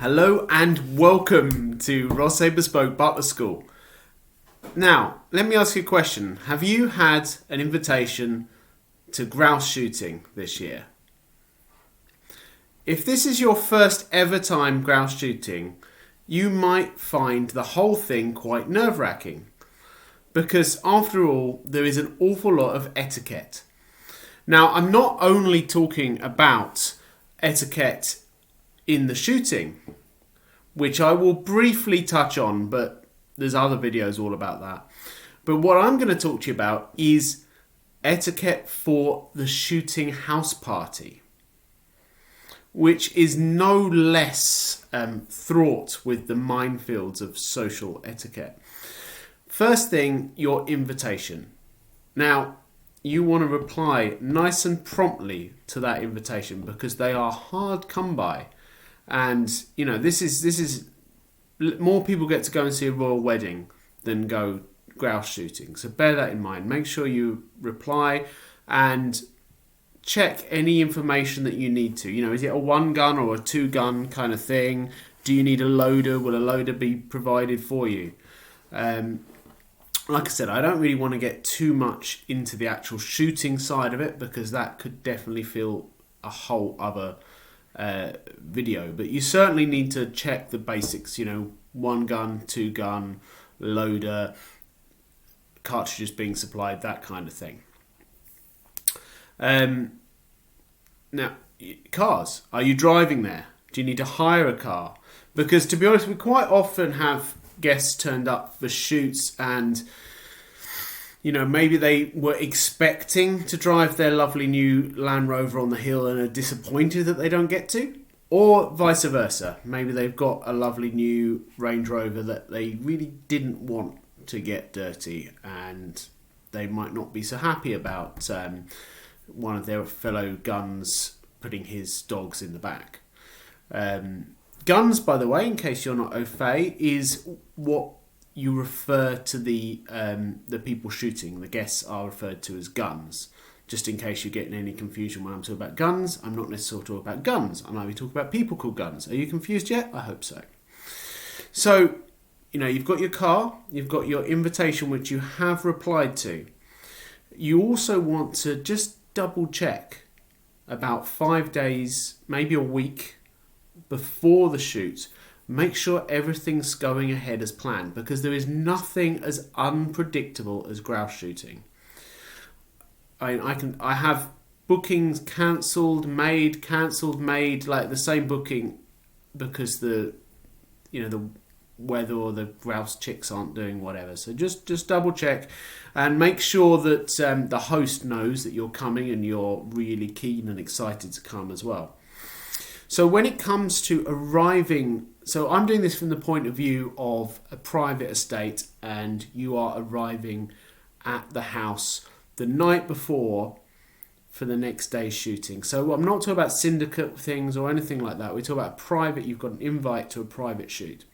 Hello and welcome to Rosse Bespoke Butler School. Now, let me ask you a question. Have you had an invitation to grouse shooting this year? If this is your first ever time grouse shooting, you might find the whole thing quite nerve-wracking. Because after all, there is an awful lot of etiquette. Now, I'm not only talking about etiquette in the shooting, which I will briefly touch on, but there's other videos all about that. But what I'm going to talk to you about is etiquette for the shooting house party, which is no less fraught with the minefields of social etiquette. First thing, your invitation. Now, you want to reply nice and promptly to that invitation because they are hard come by. And, you know, this is more people get to go and see a royal wedding than go grouse shooting. So bear that in mind. Make sure you reply and check any information that you need to. You know, is it a 1 gun or a 2 gun kind of thing? Do you need a loader? Will a loader be provided for you? Like I said, I don't really want to get too much into the actual shooting side of it because that could definitely fill a whole other video. But you certainly need to check the basics, you know, 1 gun, 2 gun, loader, cartridges being supplied, that kind of thing. Now, cars. Are you driving there? Do you need to hire a car? Because to be honest, we quite often have guests turned up for shoots and, you know, maybe they were expecting to drive their lovely new Land Rover on the hill and are disappointed that they don't get to. Or vice versa. Maybe they've got a lovely new Range Rover that they really didn't want to get dirty and they might not be so happy about one of their fellow guns putting his dogs in the back. Guns, by the way, in case you're not au fait, is what you refer to the people shooting. The guests are referred to as guns. Just in case you're getting any confusion when I'm talking about guns, I'm not necessarily talking about guns. I might be talking about people called guns. Are you confused yet? I hope so. So, you know, you've got your car, you've got your invitation, which you have replied to. You also want to just double check about 5 days, maybe a week before the shoot. Make sure everything's going ahead as planned because there is nothing as unpredictable as grouse shooting. I have bookings cancelled, made, like the same booking because the weather or the grouse chicks aren't doing whatever. So just double check and make sure that the host knows that you're coming and you're really keen and excited to come as well. So when it comes to arriving, so I'm doing this from the point of view of a private estate and you are arriving at the house the night before for the next day's shooting. So I'm not talking about syndicate things or anything like that. We're talking about private. You've got an invite to a private shoot.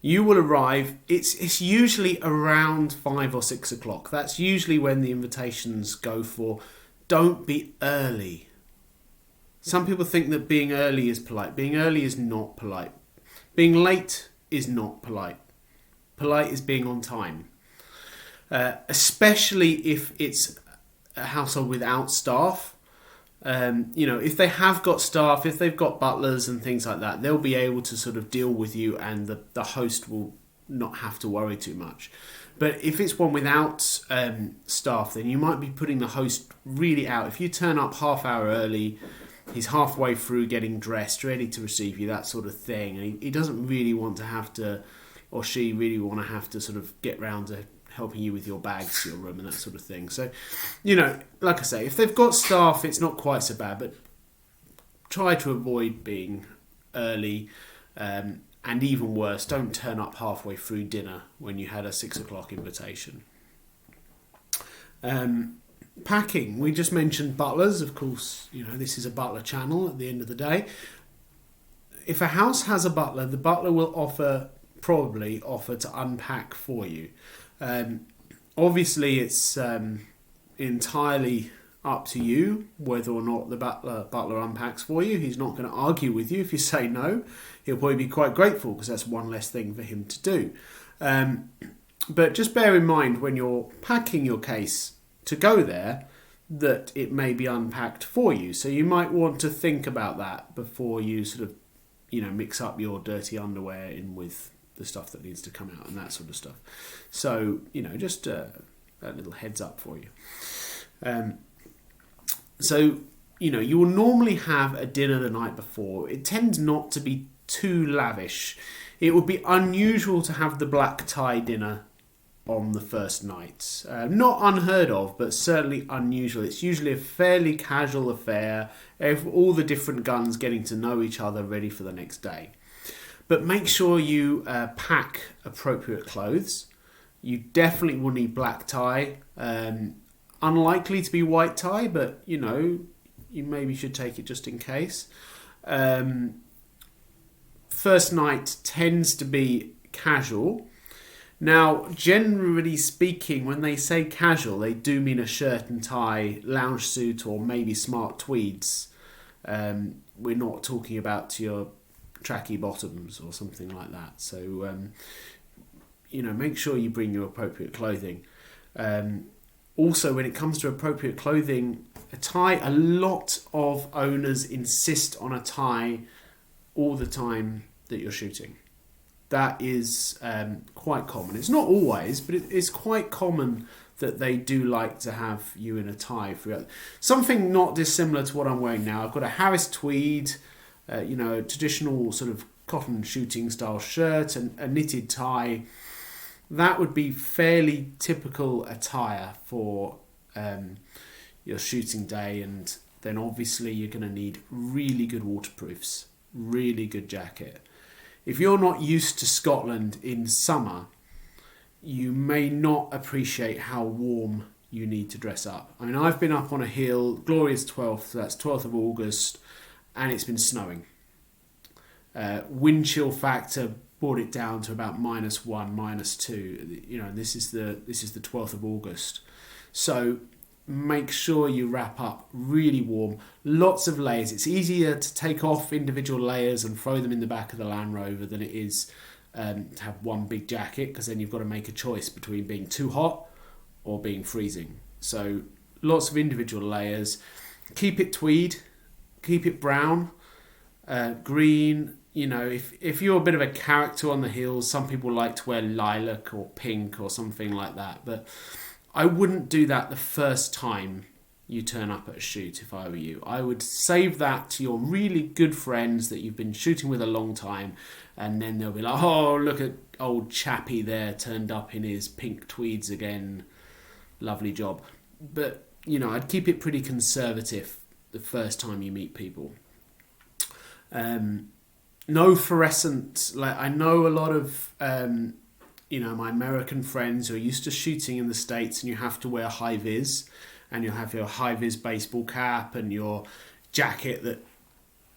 You will arrive, it's usually around 5 or 6 o'clock. That's usually when the invitations go for. Don't be early. Some people think that being early is polite. Being early is not polite. Being late is not polite. Polite is being on time. Especially if it's a household without staff. You know, if they have got staff, if they've got butlers and things like that, they'll be able to sort of deal with you and the host will not have to worry too much. But if it's one without staff, then you might be putting the host really out. If you turn up half hour early, he's halfway through getting dressed, ready to receive you, that sort of thing. And he doesn't really want to have to, or she really want to have to sort of get round to helping you with your bags to your room and that sort of thing. So, you know, like I say, if they've got staff, it's not quite so bad, but try to avoid being early. And even worse, don't turn up halfway through dinner when you had a 6 o'clock invitation. Packing. We just mentioned butlers. Of course, you know, this is a butler channel at the end of the day. If a house has a butler, the butler will probably offer to unpack for you. Obviously, it's entirely up to you whether or not the butler unpacks for you. He's not going to argue with you if you say no. He'll probably be quite grateful because that's one less thing for him to do. But just bear in mind when you're packing your case to go there that it may be unpacked for you. So you might want to think about that before you sort of, mix up your dirty underwear in with the stuff that needs to come out and that sort of stuff. So, just a little heads up for you. So, you will normally have a dinner the night before. It tends not to be too lavish. It would be unusual to have the black tie dinner on the first night. Not unheard of, but certainly unusual. It's usually a fairly casual affair, all the different guns getting to know each other, ready for the next day. But make sure you pack appropriate clothes. You definitely will need black tie. Unlikely to be white tie, but you maybe should take it just in case. First night tends to be casual. Now, generally speaking, when they say casual, they do mean a shirt and tie, lounge suit, or maybe smart tweeds. We're not talking about your tracky bottoms or something like that. So, make sure you bring your appropriate clothing. Also, when it comes to appropriate clothing, a tie, a lot of owners insist on a tie all the time that you're shooting. That is quite common. It's not always, but it's quite common that they do like to have you in a tie. Something not dissimilar to what I'm wearing now. I've got a Harris tweed, a traditional sort of cotton shooting style shirt and a knitted tie. That would be fairly typical attire for your shooting day. And then obviously you're going to need really good waterproofs, really good jacket. If you're not used to Scotland in summer, you may not appreciate how warm you need to dress up. I mean, I've been up on a hill, glorious 12th, that's 12th of August, and it's been snowing. Wind chill factor brought it down to about -1, -2. This is the 12th of August. So make sure you wrap up really warm, lots of layers. It's easier to take off individual layers and throw them in the back of the Land Rover than it is to have one big jacket, because then you've got to make a choice between being too hot or being freezing. So lots of individual layers. Keep it tweed, keep it brown, green. If you're a bit of a character on the hills, some people like to wear lilac or pink or something like that, but I wouldn't do that the first time you turn up at a shoot if I were you. I would save that to your really good friends that you've been shooting with a long time, and then they'll be like, oh, look at old Chappie there turned up in his pink tweeds again. Lovely job. But, I'd keep it pretty conservative the first time you meet people. No fluorescent. I know a lot of my American friends who are used to shooting in the States, and you have to wear high vis, and you have your high vis baseball cap and your jacket that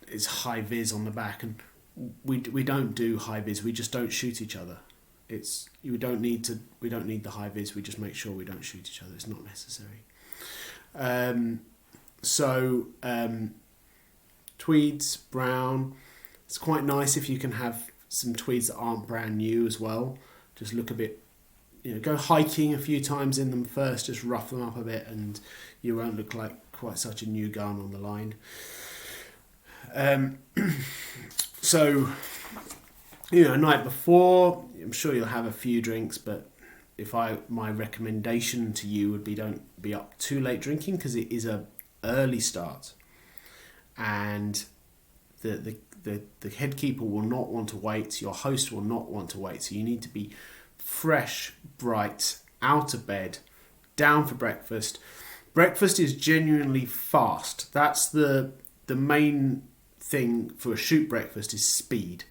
is high vis on the back. And we don't do high vis. We just don't shoot each other. We don't need the high vis. We just make sure we don't shoot each other. It's not necessary. Tweeds, brown. It's quite nice if you can have some tweeds that aren't brand new as well. Just look a bit, go hiking a few times in them first, just rough them up a bit, and you won't look like quite such a new gun on the line. Night before, I'm sure you'll have a few drinks, but my recommendation to you would be don't be up too late drinking, because it is a early start, and the head keeper will not want to wait, your host will not want to wait, so you need to be fresh, bright, out of bed, down for breakfast. Breakfast is genuinely fast. That's the main thing for a shoot breakfast is speed.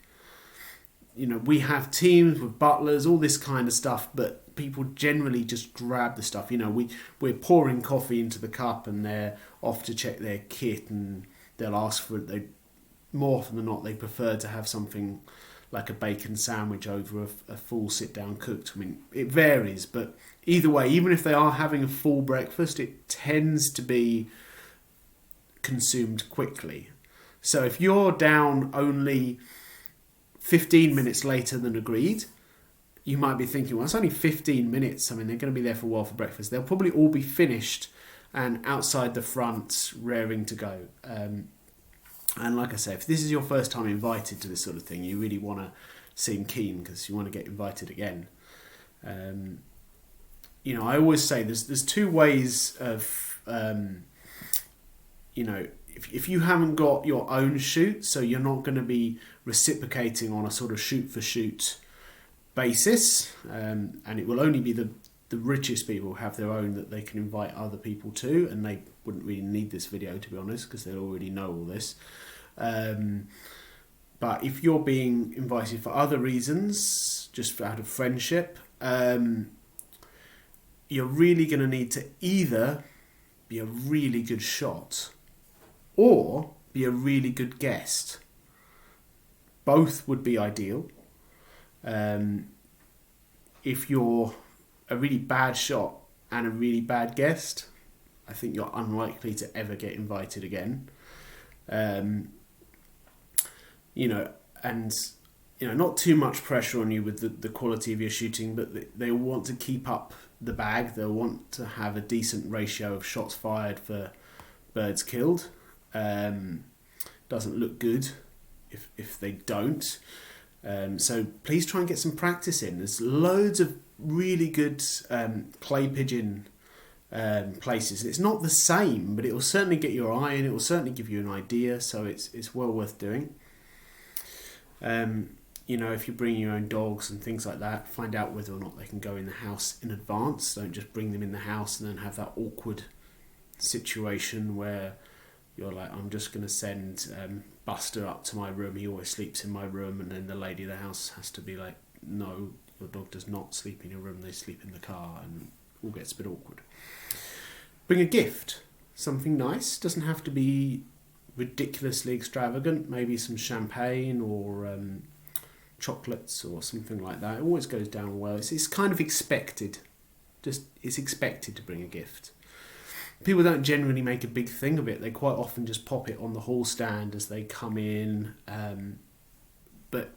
We have teams with butlers, all this kind of stuff, but people generally just grab the stuff. We're pouring coffee into the cup and they're off to check their kit, and they'll ask for it. More often than not, they prefer to have something like a bacon sandwich over a full sit-down cooked. I mean, it varies, but either way, even if they are having a full breakfast, it tends to be consumed quickly. So if you're down only 15 minutes later than agreed, you might be thinking, well, it's only 15 minutes. I mean, they're going to be there for a while for breakfast. They'll probably all be finished and outside the front, raring to go. And like I say, if this is your first time invited to this sort of thing, you really want to seem keen because you want to get invited again. You know, I always say there's two ways of, you know, if you haven't got your own shoot, so you're not going to be reciprocating on a sort of shoot for shoot basis, and it will only be the richest people who have their own that they can invite other people to, and they wouldn't really need this video, to be honest, because they already know all this. But if you're being invited for other reasons, just out of friendship, you're really going to need to either be a really good shot or be a really good guest. Both would be ideal. If you're a really bad shot and a really bad guest, I think you're unlikely to ever get invited again. You know, and you know, not too much pressure on you with the quality of your shooting, but they want to keep up the bag. They'll want to have a decent ratio of shots fired for birds killed. Doesn't look good if they don't. So please try and get some practice in. There's loads of really good clay pigeon places. It's not the same, but it will certainly get your eye in. It will certainly give you an idea. So it's well worth doing. You know, if you bring your own dogs and things like that, find out whether or not they can go in the house in advance. Don't just bring them in the house and then have that awkward situation where you're like, I'm just going to send Buster up to my room. He always sleeps in my room. And then the lady of the house has to be like, no, your dog does not sleep in your room. They sleep in the car, and it all gets a bit awkward. Bring a gift. Something nice. Doesn't have to be ridiculously extravagant. Maybe some champagne or chocolates or something like that. It always goes down well. It's kind of expected. It's expected to bring a gift. People don't generally make a big thing of it. They quite often just pop it on the hall stand as they come in. But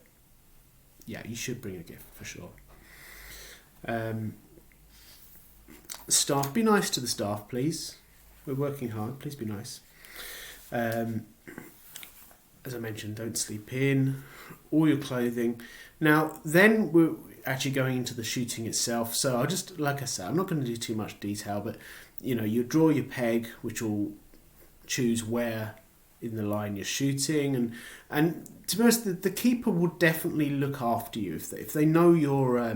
yeah, you should bring a gift for sure. Staff, be nice to the staff, please. We're working hard. Please be nice. As I mentioned, don't sleep in. All your clothing. Now, then we're actually going into the shooting itself. So I'll just, like I said, I'm not going to do too much detail, but you know, you draw your peg, which will choose where in the line you're shooting, and to be honest, the keeper will definitely look after you if they know you're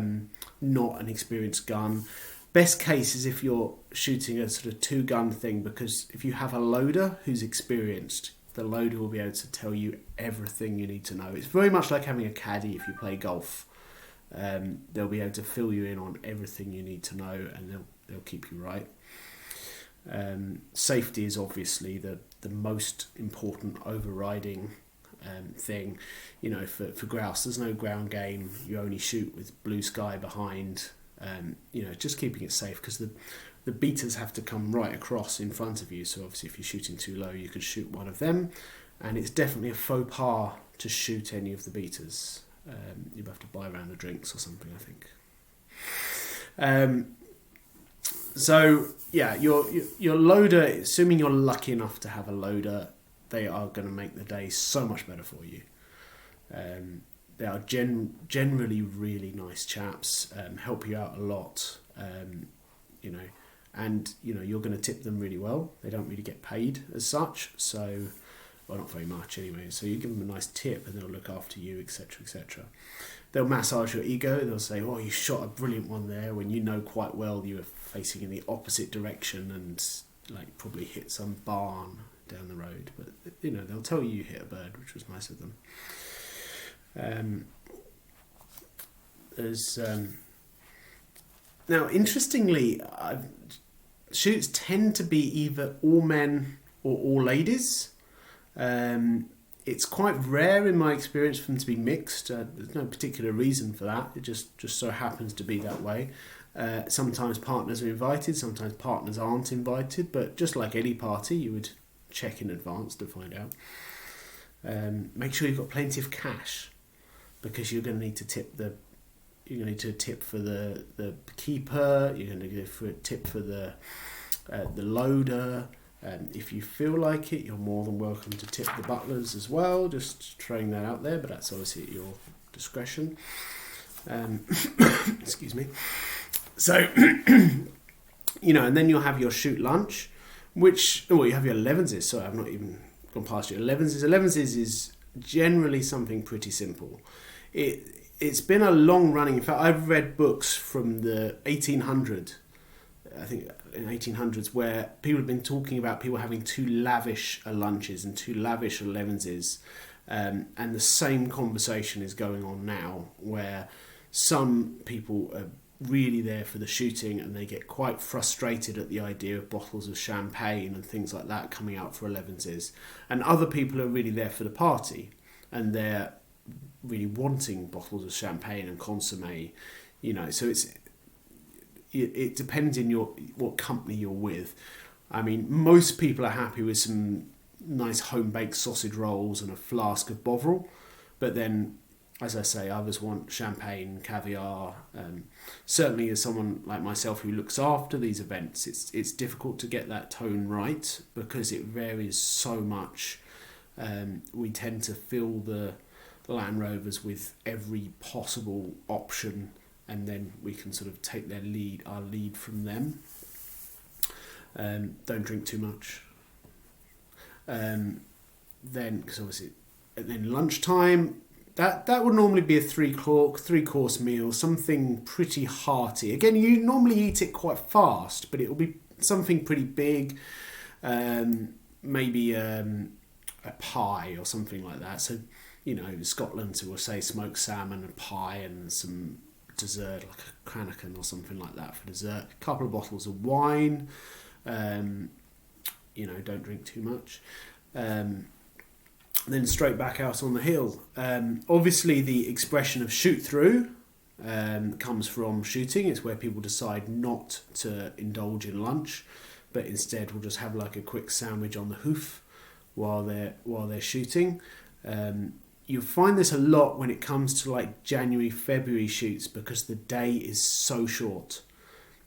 not an experienced gun. Best case is if you're shooting a sort of 2-gun thing, because if you have a loader who's experienced, the loader will be able to tell you everything you need to know. It's very much like having a caddy if you play golf. They'll be able to fill you in on everything you need to know, and they'll keep you right. Safety is obviously the most important overriding thing. You know, for grouse, there's no ground game. You only shoot with blue sky behind. You know, just keeping it safe, because the beaters have to come right across in front of you. So obviously, if you're shooting too low, you could shoot one of them, and it's definitely a faux pas to shoot any of the beaters. You have to buy a round of drinks or something, I think. So yeah, your loader, assuming you're lucky enough to have a loader, they are going to make the day so much better for you. They are generally really nice chaps, help you out a lot, you know, and you know, you're going to tip them really well. They don't really get paid as such, so, well, not very much anyway. So you give them a nice tip and they'll look after you, etc., etc. They'll massage your ego. They'll say, oh, you shot a brilliant one there, when you know quite well you were facing in the opposite direction and like probably hit some barn down the road. But you know, they'll tell you hit a bird, which was nice of them. There's now, interestingly, shoots tend to be either all men or all ladies. It It's quite rare in my experience for them to be mixed. There's no particular reason for that. It just so happens to be that way. Sometimes partners are invited, sometimes partners aren't invited, but just like any party, you would check in advance to find out. Make sure you've got plenty of cash, because you're going to need to tip the. You're going to need to tip for the keeper. You're going to go for a tip for the loader. If you feel like it, you're more than welcome to tip the butlers as well. Just throwing that out there, but that's obviously at your discretion. Excuse me. So, and then you'll have your shoot lunch, you have your 11s. Sorry, I've not even gone past your 11s. 11s is generally something pretty simple. It's been a long running. In fact, I've read books from the 1800s. I think in 1800s, where people have been talking about people having too lavish lunches and too lavish 11s, and the same conversation is going on now, where some people are really there for the shooting and they get quite frustrated at the idea of bottles of champagne and things like that coming out for 11s, and other people are really there for the party and they're really wanting bottles of champagne and consommé, so it depends in what company you're with. I mean, most people are happy with some nice home-baked sausage rolls and a flask of Bovril, but then, as I say, others want champagne, caviar. Certainly, as someone like myself who looks after these events, it's difficult to get that tone right because it varies so much. We tend to fill the Land Rovers with every possible option, and then we can sort of take our lead from them. Don't drink too much. Then, because obviously, and then lunchtime, that would normally be a three-course meal, something pretty hearty. Again, you normally eat it quite fast, but it will be something pretty big, maybe a pie or something like that. So, Scotland will say smoked salmon, a pie, and some dessert like a cranachan or something like that for dessert. A couple of bottles of wine. Don't drink too much. Then straight back out on the hill. Obviously, the expression of shoot through comes from shooting. It's where people decide not to indulge in lunch, but instead will just have like a quick sandwich on the hoof while they're shooting. You'll find this a lot when it comes to like January, February shoots, because the day is so short.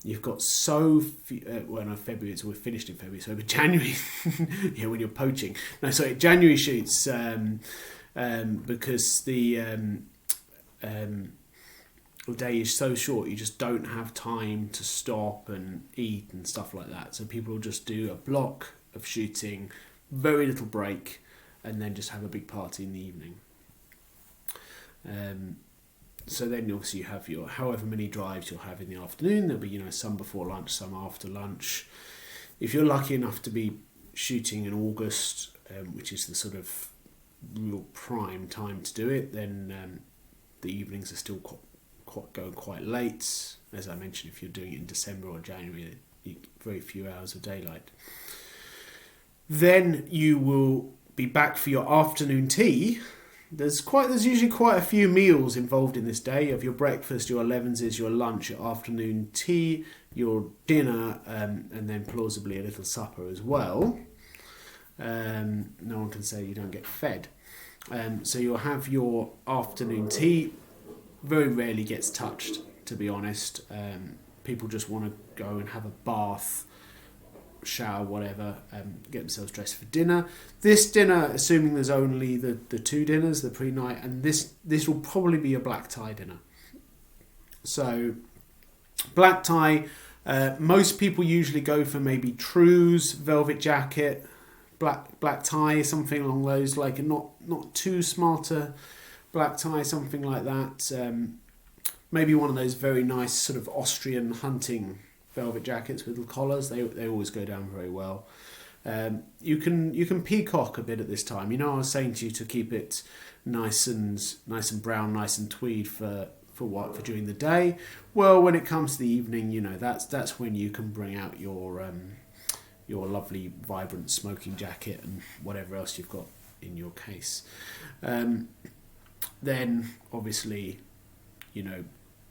You've got so few, February, so we're finished in February, so but January, when you're poaching. No, sorry, January shoots, because the day is so short, you just don't have time to stop and eat and stuff like that. So people will just do a block of shooting, very little break, and then just have a big party in the evening. So then obviously you have your however many drives you'll have in the afternoon. There'll be some before lunch, some after lunch. If you're lucky enough to be shooting in August, which is the sort of real prime time to do it, then the evenings are still going quite late. As I mentioned, if you're doing it in December or January, you get very few hours of daylight. Then you will be back for your afternoon tea. There's usually quite a few meals involved in this day. You have your breakfast, your 11s, your lunch, your afternoon tea, your dinner, and then plausibly a little supper as well. No one can say you don't get fed. So you'll have your afternoon tea. Very rarely gets touched, to be honest. People just want to go and have a bath, shower, whatever, get themselves dressed for dinner. This dinner, assuming there's only the two dinners, the pre-night, and this will probably be a black tie dinner. So black tie, most people usually go for maybe trews, velvet jacket, black tie, something along those, like not too smarter black tie, something like that. Maybe one of those very nice sort of Austrian hunting velvet jackets with the collars. They always go down very well. You can peacock a bit at this time. I was saying to you to keep it nice and brown, nice and tweed for during the day. Well, when it comes to the evening, that's when you can bring out your lovely vibrant smoking jacket and whatever else you've got in your case. Then obviously,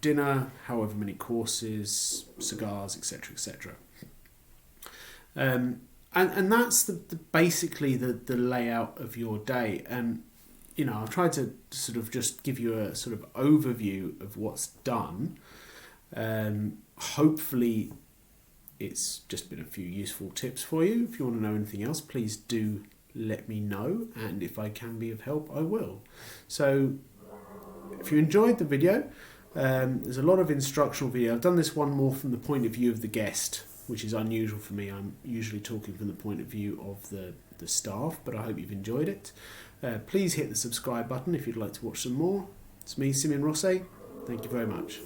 dinner, however many courses, cigars, etc., etc. And that's basically the layout of your day. And I've tried to sort of just give you a sort of overview of what's done. Hopefully it's just been a few useful tips for you. If you want to know anything else, please do let me know, and if I can be of help, I will. So if you enjoyed the video, there's a lot of instructional video. I've done this one more from the point of view of the guest, which is unusual for me. I'm usually talking from the point of view of the staff, but I hope you've enjoyed it. Please hit the subscribe button if you'd like to watch some more. It's me, Simeon Rosset. Thank you very much.